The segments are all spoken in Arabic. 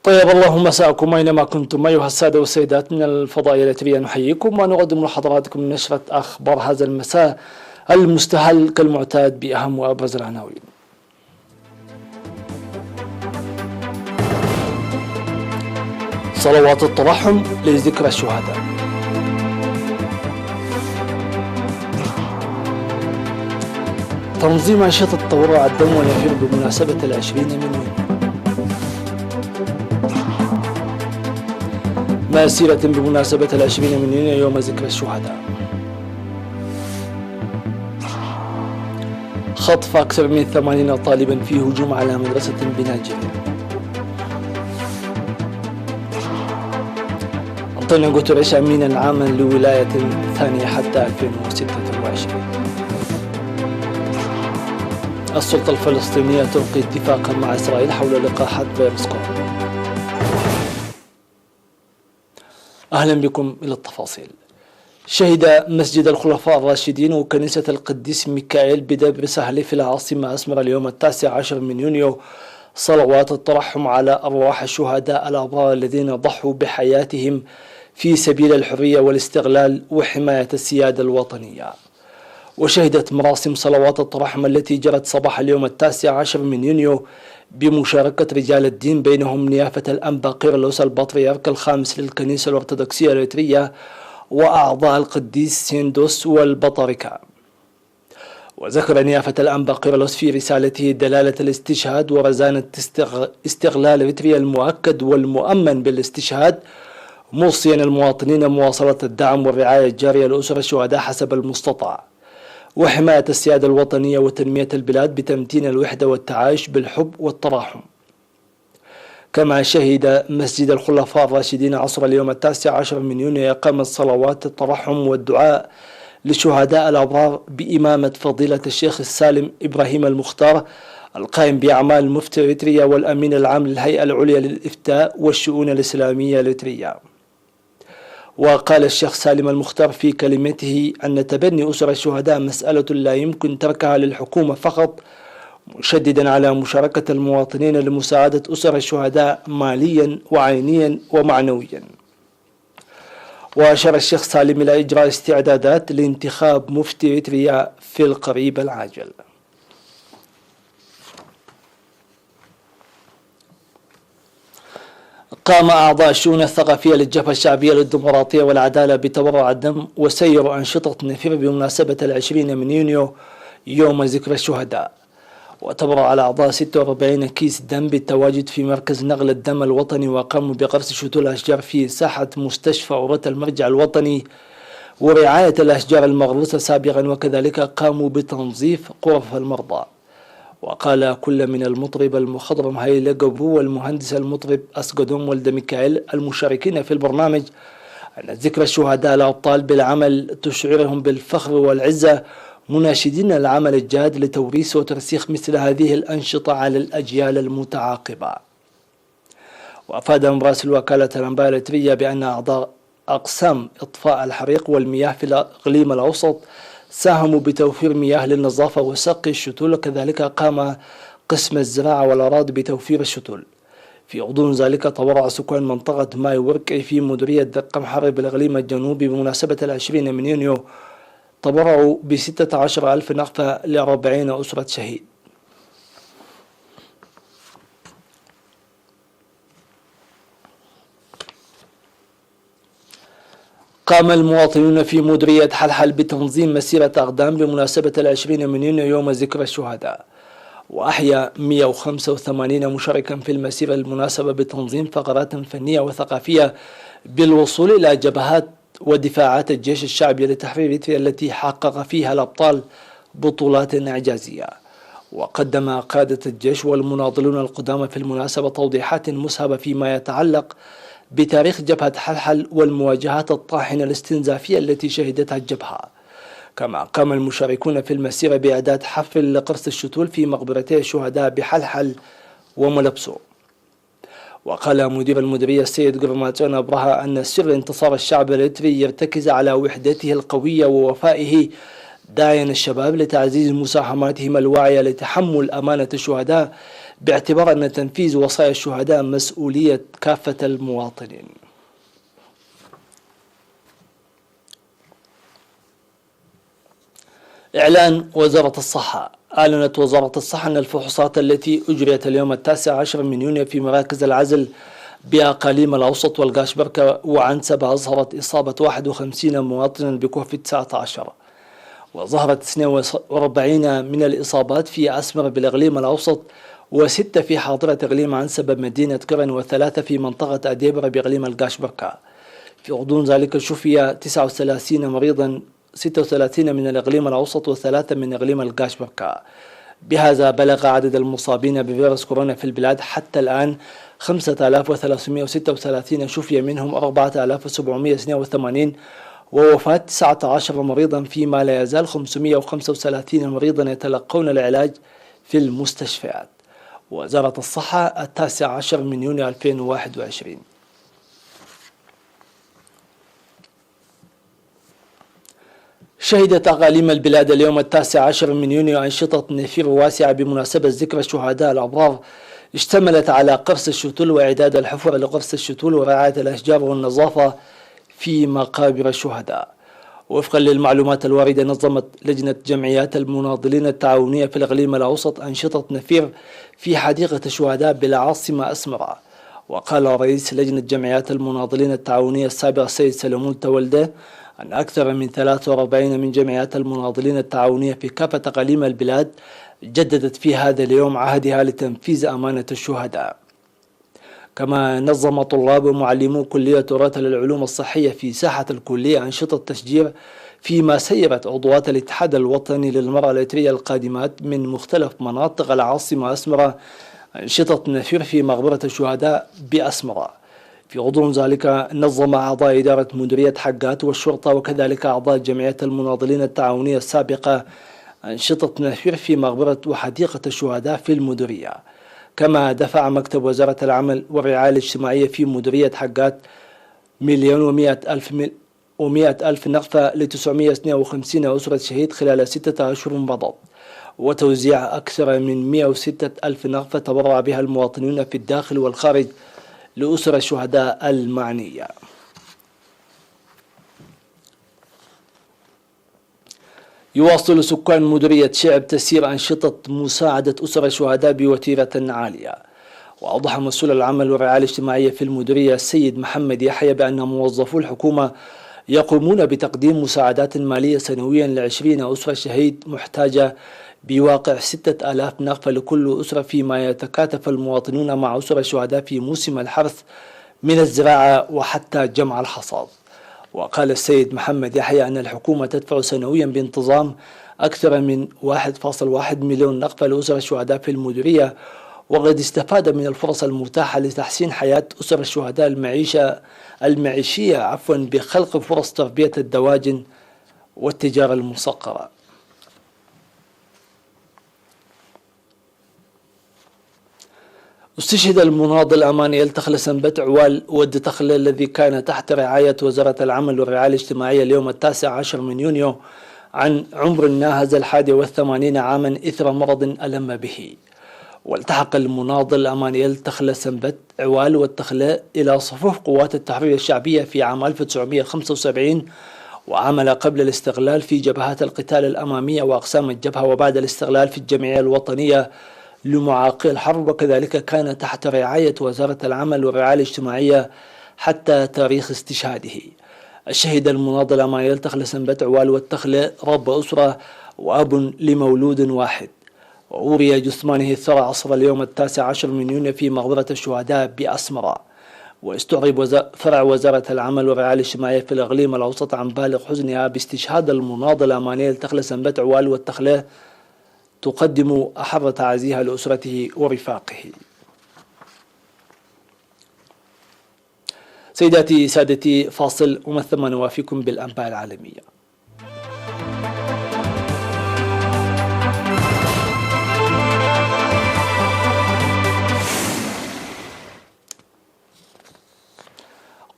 طيب الله مساءكم أينما كنتم أيها السادة والسيدات من الفضائية الإترية، نحييكم ونقدم لحضراتكم نشرة أخبار هذا المساء المستهل كالمعتاد بأهم وأبرز العناوين. صلوات الترحم لذكرى الشهداء. تنظيم أنشطة التبرع الدم والنفير بمناسبة 20 من يونيو. مسيرة بمناسبة 20 من يونيو يوم ذكرى الشهداء. خطف أكثر من 80 طالبا في هجوم على مدرسة بنيجيريا. أنطونيو غوتيريش أمينا عاما لولاية ثانية حتى 2026. السلطة الفلسطينية تلقي اتفاقا مع إسرائيل حول لقاحات فيروس كورونا. أهلا بكم إلى التفاصيل. شهد مسجد الخلفاء الراشدين وكنيسة القديس ميكائيل بدبر سهل في العاصمة أسمر اليوم 19 من يونيو صلوات الترحم على أرواح الشهداء الأبرار الذين ضحوا بحياتهم في سبيل الحرية والاستقلال وحماية السيادة الوطنية. وشهدت مراسم صلوات الترحم التي جرت صباح اليوم 19 من يونيو بمشاركة رجال الدين بينهم نيافة الأنبا قيرلس البطريرك الخامس للكنيسة الأرثوذكسية الإريترية وأعضاء القديس سيندوس والبطاركة. وذكر نيافة الأنبا قيرلس في رسالته دلالة الاستشهاد ورزانة استغلال إريتريا المؤكد والمؤمن بالاستشهاد، موصيا المواطنين مواصلة الدعم والرعاية الجارية لأسر الشهداء حسب المستطاع، وحماية السيادة الوطنية وتنمية البلاد بتمتين الوحدة والتعايش بالحب والتراحم. كما شهد مسجد الخلفاء الراشدين عصر اليوم 19 من يونيو إقامة صلوات الترحم والدعاء للشهداء الأبرار بإمامة فضيلة الشيخ السالم إبراهيم المختار القائم بأعمال مفتي إريتريا والأمين العام للهيئة العليا للإفتاء والشؤون الإسلامية الإريترية. وقال الشيخ سالم المختار في كلمته أن تبني أسر الشهداء مسألة لا يمكن تركها للحكومة فقط، مشددا على مشاركة المواطنين لمساعدة أسر الشهداء ماليا وعينيا ومعنويا. وأشار الشيخ سالم إلى إجراء استعدادات لانتخاب مفتي إريتريا في القريب العاجل. قام أعضاء الشؤون الثقافية للجبهة الشعبية للديمقراطية والعدالة بتبرع الدم وسيروا أنشطة نفير بمناسبة 20 من يونيو يوم ذكرى الشهداء. وتبرع على أعضاء 46 كيس دم بالتواجد في مركز نقل الدم الوطني، وقاموا بغرس شتول الأشجار في ساحة مستشفى عروة المرجع الوطني ورعاية الأشجار المغروسة سابقا، وكذلك قاموا بتنظيف غرف المرضى. وقال كل من المطرب المخضرم هيلا قبرو والمهندس المطرب أسقدوم ولد ميكائيل المشاركين في البرنامج أن ذكرى الشهداء الأبطال بالعمل تشعرهم بالفخر والعزة، مناشدين العمل الجاد لتوريث وترسيخ مثل هذه الأنشطة على الأجيال المتعاقبة. وأفاد مراسل وكالة الأنباء الإريترية بأن أعضاء أقسام إطفاء الحريق والمياه في الإقليم الأوسط ساهموا بتوفير مياه للنظافة وسقي الشتول، وكذلك قام قسم الزراعة والأراضي بتوفير الشتول. في غضون ذلك تبرع سكان منطقة ماي وركي في مديرية دقم حرب بالإقليم الجنوبي بمناسبة 20 من يونيو، تبرعوا ب16,000 نقفة ل40 أسرة شهيد. قام المواطنون في مديرية حلحل بتنظيم مسيرة أقدام بمناسبة 20 من يونيو يوم ذكرى الشهداء، وأحيا 185 مشاركا في المسيرة المناسبة بتنظيم فقرات فنية وثقافية بالوصول إلى جبهات ودفاعات الجيش الشعبي لتحرير إريتريا التي حقق فيها الأبطال بطولات إعجازية. وقدم قادة الجيش والمناضلون القدامى في المناسبة توضيحات مسهبة فيما يتعلق بتاريخ جبهة حلحل والمواجهات الطاحنة الاستنزافية التي شهدتها الجبهة. كما قام المشاركون في المسيرة بإعداد حفل لقرص الشتول في مقبرتي الشهداء بحلحل وملبسو. وقال مدير المديرية السيد قرماتون أبرهة أن سر انتصار الشعب الإريتري يرتكز على وحدته القوية ووفائه داعيا الشباب لتعزيز مساهماتهم الواعية لتحمل أمانة الشهداء، باعتبار أن تنفيذ وصايا الشهداء مسؤولية كافة المواطنين. إعلان وزارة الصحة. أعلنت وزارة الصحة أن الفحوصات التي أجريت اليوم 19 من يونيو في مراكز العزل بأقاليم الأوسط والقاشبركة وعنسبة أظهرت إصابة 51 مواطنا بكوفيد-19، وظهرت 42 من الإصابات في أسمر بالإقليم الأوسط، و6 في حاضرة إقليم عنسبة بمدينة كرن، و3 في منطقة أديبرة بإقليم القاشبركة. في غضون ذلك شفي 39 مريضا، 36 من الإقليم الأوسط و3 من إقليم القاشبركة. بهذا بلغ عدد المصابين بفيروس كورونا في البلاد حتى الآن 5336، شفي منهم 4782، ووفاة 19 مريضا، فيما لا يزال 535 مريضا يتلقون العلاج في المستشفيات. وزارة الصحة 19 من يونيو 2021. شهدت أقاليم البلاد اليوم 19 من يونيو أنشطة نفير واسعة بمناسبة ذكرى الشهداء الأبرار، اشتملت على قرص الشتول وإعداد الحفر لقرص الشتول ورعاية الأشجار والنظافة في مقابر الشهداء. وفقا للمعلومات الواردة، نظمت لجنة جمعيات المناضلين التعاونية في الإقليم الأوسط أنشطة نفير في حديقة الشهداء بالعاصمة أسمرة. وقال رئيس لجنة جمعيات المناضلين التعاونية السابق السيد سلمون تولده أن أكثر من 43 من جمعيات المناضلين التعاونية في كافة أقاليم البلاد جددت في هذا اليوم عهدها لتنفيذ أمانة الشهداء. كما نظم طلاب ومعلمو كلية تراث للعلوم الصحية في ساحة الكلية أنشطة تشجير، فيما سيرت عضوات الاتحاد الوطني للمرأة الإريترية القادمات من مختلف مناطق العاصمة أسمرة أنشطة نفير في مقبرة الشهداء بأسمرة. في غضون ذلك نظم أعضاء إدارة مديرية حقات والشرطة وكذلك أعضاء جمعية المناضلين التعاونية السابقة أنشطة نفير في مقبرة وحديقة الشهداء في المديرية. كما دفع مكتب وزارة العمل والرعاية الاجتماعية في مديرية حقات 1,100,000 نقفة ل 952 أسرة شهيد خلال 6 أشهر مضت، وتوزيع أكثر من 106,000 نقفة تبرع بها المواطنون في الداخل والخارج لأسر الشهداء المعنية. يواصل سكان مديرية شعب تسيير أنشطة مساعدة أسر الشهداء بوتيرة عالية. وأوضح مسؤول العمل والرعاية الاجتماعية في المديرية السيد محمد يحيى بأن موظفو الحكومة يقومون بتقديم مساعدات مالية سنويا ل20 أسرة شهيد محتاجة بواقع 6,000 نقفة لكل أسرة، فيما يتكاتف المواطنون مع أسر الشهداء في موسم الحرث من الزراعة وحتى جمع الحصاد. وقال السيد محمد يحيى أن الحكومة تدفع سنويا بانتظام أكثر من 1.1 مليون نقفة لأسر الشهداء في المديرية، وقد استفاد من الفرص المتاحة لتحسين حياة أسر الشهداء المعيشية بخلق فرص تربية الدواجن والتجارة المصقرة. استشهد المناضل أمانييل تخلة سنبت عوال ود تخلة الذي كان تحت رعاية وزارة العمل والرعاية الاجتماعية اليوم 19 من يونيو عن عمر ناهز 81 عاما إثر مرض ألم به. والتحق المناضل أمانييل تخلة سنبت عوال والتخلة إلى صفوف قوات التحرير الشعبية في عام 1975، وعمل قبل الاستقلال في جبهات القتال الأمامية وأقسام الجبهة، وبعد الاستقلال في الجمعية الوطنية لمعاقي الحرب، وكذلك كان تحت رعاية وزارة العمل والرعاية الاجتماعية حتى تاريخ استشهاده. الشهيد المناضل أمانييل تخلة سنبت عوال والتخلة رب أسرة وأب لمولود واحد، وأوري جثمانه الثرى عصر اليوم 19 من يونيو في مقبرة الشهداء بأسمرة. واستعرب فرع وزارة العمل والرعاية الاجتماعية في الإقليم الأوسط عن بالغ حزنها باستشهاد المناضل أمانييل تخلة سنبت عوال والتخلة، تقدم أحر تعازيها لأسرته ورفاقه. سيداتي سادتي، فاصل ومن ثم نوافيكم بالأنباء العالمية.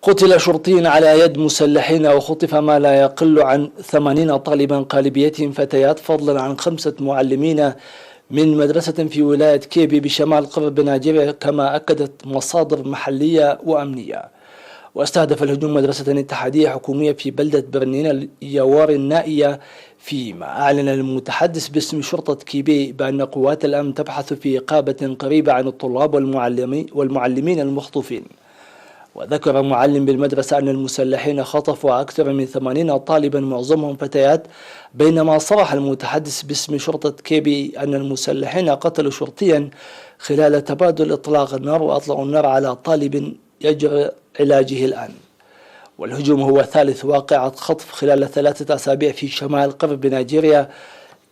قتل شرطي على يد مسلحين وخطف ما لا يقل عن 80 طالبا غالبيتهم فتيات، فضلا عن 5 معلمين من مدرسة في ولاية كيبي بشمال غرب نيجيريا، كما أكدت مصادر محلية وأمنية. واستهدف الهجوم مدرسة اتحادية حكومية في بلدة برنين اليوار النائية، فيما أعلن المتحدث باسم شرطة كيبي بأن قوات الأمن تبحث في إقابة قريبة عن الطلاب والمعلمين المخطوفين. وذكر معلم بالمدرسة أن المسلحين خطفوا أكثر من 80 طالبا معظمهم فتيات، بينما صرح المتحدث باسم شرطة كيبي أن المسلحين قتلوا شرطيا خلال تبادل إطلاق النار، وأطلقوا النار على طالب يجري علاجه الآن. والهجوم هو ثالث واقعة خطف خلال 3 أسابيع في شمال غرب نيجيريا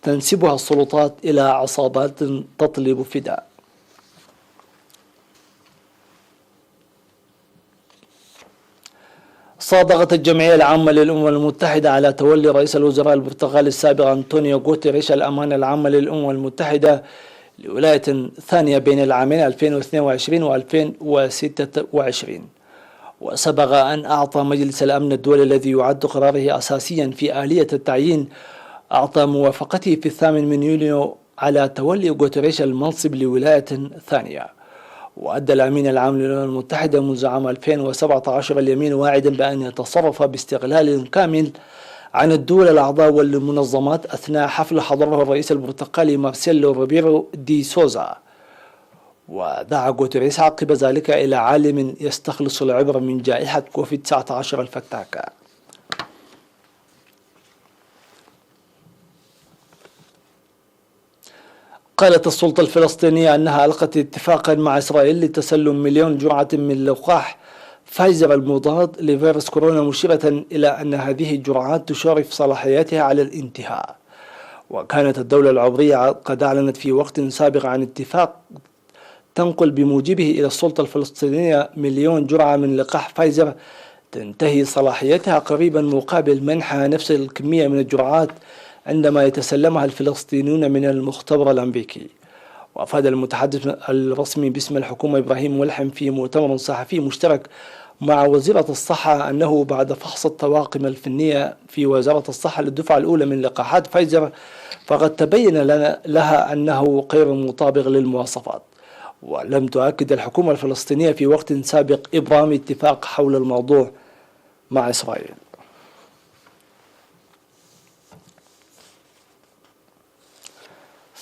تنسبها السلطات إلى عصابات تطلب فداء. صادقت الجمعية العامة للأمم المتحدة على تولي رئيس الوزراء البرتغالي السابق أنطونيو غوتيريش الأمانة العامة للأمم المتحدة لولاية ثانية بين العامين 2022 و 2026. وسبق أن أعطى مجلس الأمن الدولي الذي يعد قراره أساسيا في آلية التعيين أعطى موافقته في 8 يوليو على تولي غوتيريش المنصب لولاية ثانية. وأدى الأمين العام للأمم المتحدة منذ عام 2017 اليمين واعدا بأن يتصرف باستقلال كامل عن الدول الأعضاء والمنظمات أثناء حفل حضره الرئيس البرتغالي مارسيلو ريبيرو دي سوزا. ودعا غوتيريش عقب ذلك إلى عالم يستخلص العبر من جائحة كوفيد-19 الفتاكة. قالت السلطة الفلسطينية أنها ألقت اتفاقا مع إسرائيل لتسلم 1,000,000 جرعة من لقاح فايزر المضاد لفيروس كورونا، مشيرة إلى أن هذه الجرعات تشارف صلاحياتها على الانتهاء. وكانت الدولة العبرية قد أعلنت في وقت سابق عن اتفاق تنقل بموجبه إلى السلطة الفلسطينية 1,000,000 جرعة من لقاح فايزر تنتهي صلاحيتها قريبا، مقابل منحها نفس الكمية من الجرعات عندما يتسلمها الفلسطينيون من المختبر الأمريكي. وأفاد المتحدث الرسمي باسم الحكومة إبراهيم ملحم في مؤتمر صحفي مشترك مع وزيرة الصحة أنه بعد فحص الطواقم الفنية في وزارة الصحة للدفعة الأولى من لقاحات فايزر فقد تبين لها أنه غير مطابق للمواصفات. ولم تؤكد الحكومة الفلسطينية في وقت سابق إبرام اتفاق حول الموضوع مع إسرائيل.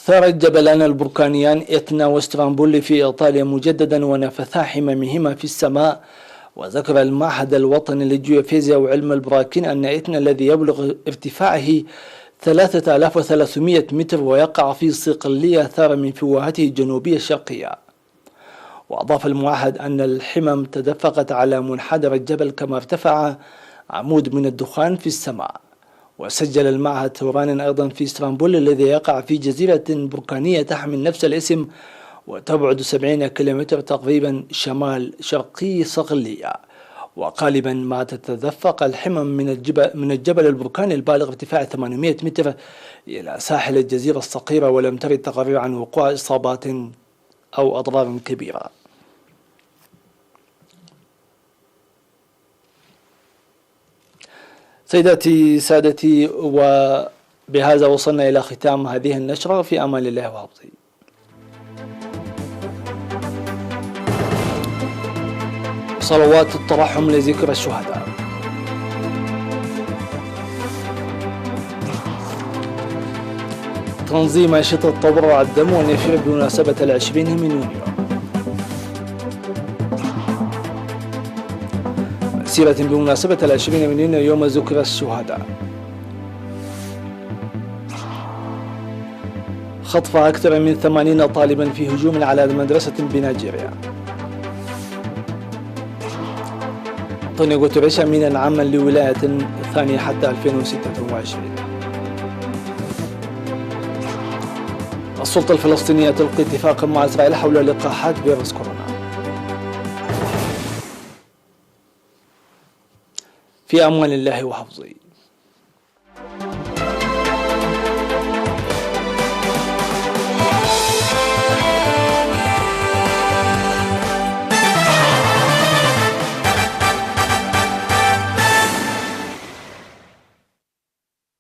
ثارت جبلان البركانيان إتنا واسترامبول في إيطاليا مجددا ونفثا حممهما في السماء. وذكر المعهد الوطني للجيوفيزياء وعلم البراكين أن إتنا الذي يبلغ ارتفاعه 3300 متر ويقع في صقلية ثار من فوهته الجنوبية الشرقية. وأضاف المعهد أن الحمم تدفقت على منحدر الجبل كما ارتفع عمود من الدخان في السماء. وسجل المعهد ثورانا أيضا في اسطنبول الذي يقع في جزيرة بركانية تحمل نفس الاسم وتبعد 70 كيلومتر تقريبا شمال شرقي صقلية. وغالبا ما تتدفق الحمم من الجبل البركاني البالغ ارتفاع 800 متر إلى ساحل الجزيرة الصغيرة، ولم ترد تقارير عن وقوع إصابات أو أضرار كبيرة. سيداتي سادتي، وبهذا وصلنا إلى ختام هذه النشرة. في أمان الله وحفظه. صلوات الترحم لذكر الشهداء. تنظيم أنشطة تبرع الدم والنفير بمناسبة 20 من يونيو. مسيرة بمناسبة 20 من يونيو يوم ذكر الشهداء. خطف أكثر من 80 طالبا في هجوم على مدرسة بنيجيريا. أنطونيو غوتيريش أمينا عاما لولاية ثانية حتى 2026. السلطة الفلسطينية تلقي اتفاقا مع إسرائيل حول لقاحات فيروس كورونا. في أمان الله وحفظه.